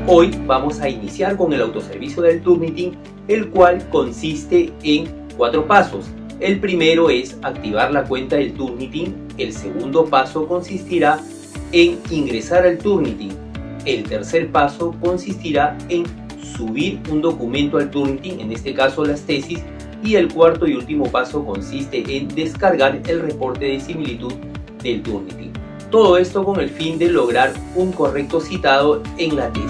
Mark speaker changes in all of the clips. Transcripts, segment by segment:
Speaker 1: Hoy vamos a iniciar con el autoservicio del Turnitin, el cual consiste en 4 pasos. El primero es activar la cuenta del Turnitin. El segundo paso consistirá en ingresar al Turnitin. El tercer paso consistirá en subir un documento al Turnitin, en este caso las tesis. Y el cuarto y último paso consiste en descargar el reporte de similitud del Turnitin. Todo esto con el fin de lograr un correcto citado en la tesis.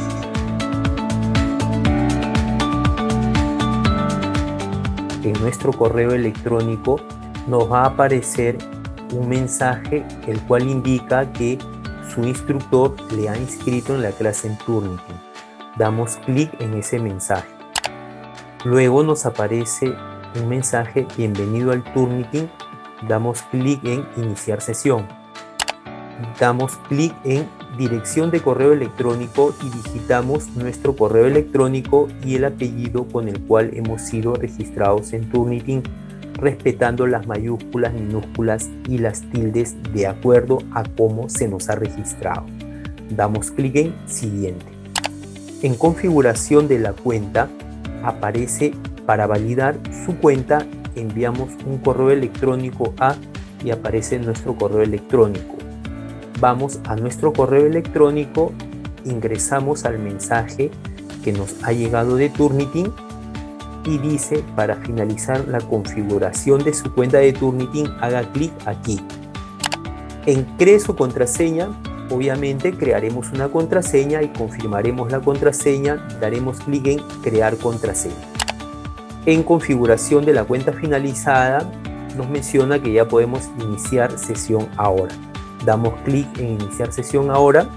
Speaker 2: En nuestro correo electrónico nos va a aparecer un mensaje el cual indica que su instructor le ha inscrito en la clase en Turnitin. Damos clic en ese mensaje. Luego nos aparece un mensaje: bienvenido al Turnitin. Damos clic en iniciar sesión. Damos clic en dirección de correo electrónico y digitamos nuestro correo electrónico y el apellido con el cual hemos sido registrados en Turnitin, respetando las mayúsculas, minúsculas y las tildes de acuerdo a cómo se nos ha registrado. Damos clic en siguiente. En configuración de la cuenta aparece: para validar su cuenta enviamos un correo electrónico a, y aparece nuestro correo electrónico. Vamos a nuestro correo electrónico, ingresamos al mensaje que nos ha llegado de Turnitin y dice: para finalizar la configuración de su cuenta de Turnitin, haga clic aquí. En cree su contraseña, obviamente crearemos una contraseña y confirmaremos la contraseña, daremos clic en crear contraseña. En configuración de la cuenta finalizada nos menciona que ya podemos iniciar sesión ahora. Damos clic en iniciar sesión ahora.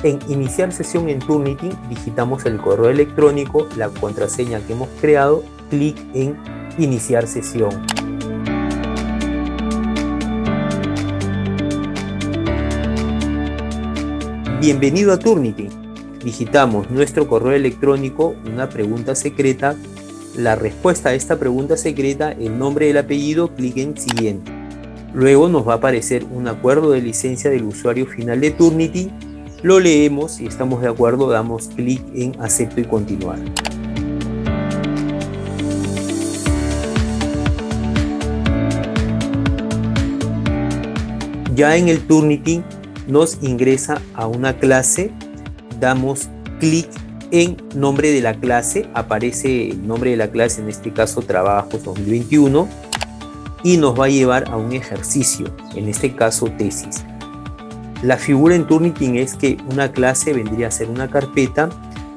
Speaker 2: En iniciar sesión en Turnitin digitamos el correo electrónico, la contraseña que hemos creado, clic en iniciar sesión. Bienvenido a Turnitin. Digitamos nuestro correo electrónico, una pregunta secreta, la respuesta a esta pregunta secreta, el nombre y el apellido, clic en siguiente. Luego nos va a aparecer un acuerdo de licencia del usuario final de Turnitin. Lo leemos, si estamos de acuerdo damos clic en acepto y continuar. Ya en el Turnitin nos ingresa a una clase, damos clic en nombre de la clase, aparece el nombre de la clase, en este caso Trabajos 2021, y nos va a llevar a un ejercicio, en este caso tesis. La figura en Turnitin es que una clase vendría a ser una carpeta,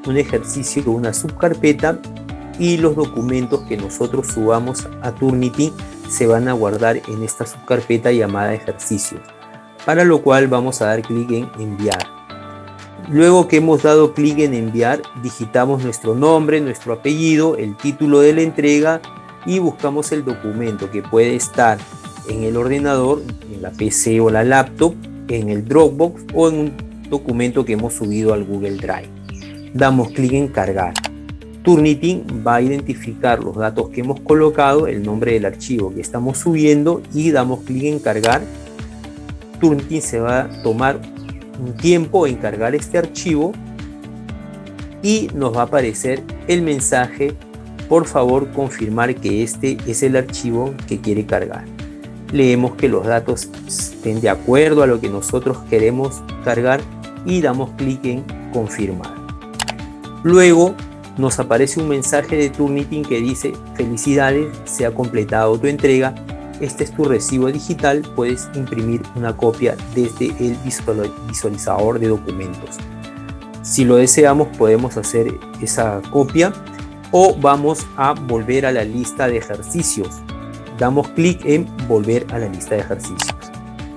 Speaker 2: un ejercicio una subcarpeta, y los documentos que nosotros subamos a Turnitin se van a guardar en esta subcarpeta llamada ejercicios, para lo cual vamos a dar clic en enviar. Luego que hemos dado clic en enviar, digitamos nuestro nombre, nuestro apellido, el título de la entrega y buscamos el documento, que puede estar en el ordenador, en la PC o la laptop, en el Dropbox o en un documento que hemos subido al Google Drive. Damos clic en cargar. Turnitin va a identificar los datos que hemos colocado, el nombre del archivo que estamos subiendo, y damos clic en cargar. Turnitin se va a tomar un tiempo en cargar este archivo y nos va a aparecer el mensaje: por favor confirmar que este es el archivo que quiere cargar. Leemos que los datos estén de acuerdo a lo que nosotros queremos cargar y damos clic en confirmar. Luego nos aparece un mensaje de Turnitin que dice: felicidades, se ha completado tu entrega, este es tu recibo digital, puedes imprimir una copia desde el visualizador de documentos. Si lo deseamos podemos hacer esa copia o vamos a volver a la lista de ejercicios. Damos clic en volver a la lista de ejercicios.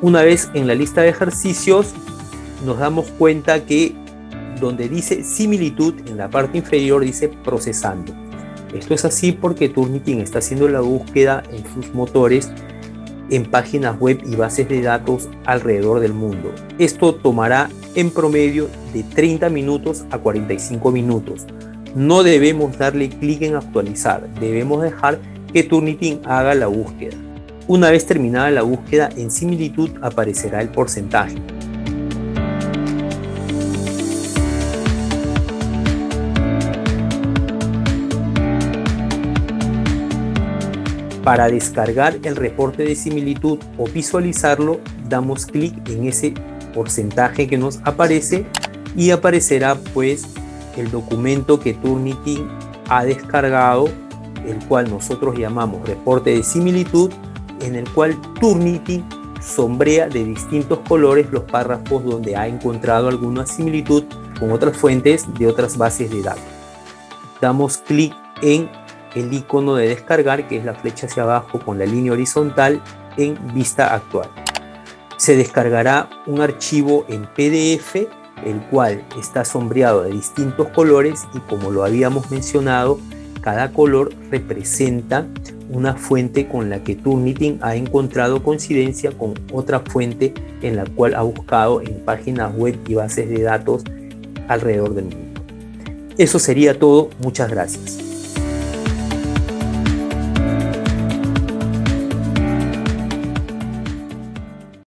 Speaker 2: Una vez en la lista de ejercicios nos damos cuenta que donde dice similitud, en la parte inferior dice procesando. Esto es así porque Turnitin está haciendo la búsqueda en sus motores en páginas web y bases de datos alrededor del mundo. Esto tomará en promedio de 30 minutos a 45 minutos. No debemos darle clic en actualizar, debemos dejar que Turnitin haga la búsqueda. Una vez terminada la búsqueda, en similitud aparecerá el porcentaje. Para descargar el reporte de similitud o visualizarlo, damos clic en ese porcentaje que nos aparece y aparecerá pues el documento que Turnitin ha descargado, el cual nosotros llamamos reporte de similitud, en el cual Turnitin sombrea de distintos colores los párrafos donde ha encontrado alguna similitud con otras fuentes de otras bases de datos. Damos clic en el icono de descargar, que es la flecha hacia abajo con la línea horizontal, en vista actual. Se descargará un archivo en PDF, el cual está sombreado de distintos colores y, como lo habíamos mencionado, cada color representa una fuente con la que Turnitin ha encontrado coincidencia con otra fuente en la cual ha buscado en páginas web y bases de datos alrededor del mundo. Eso sería todo. Muchas gracias.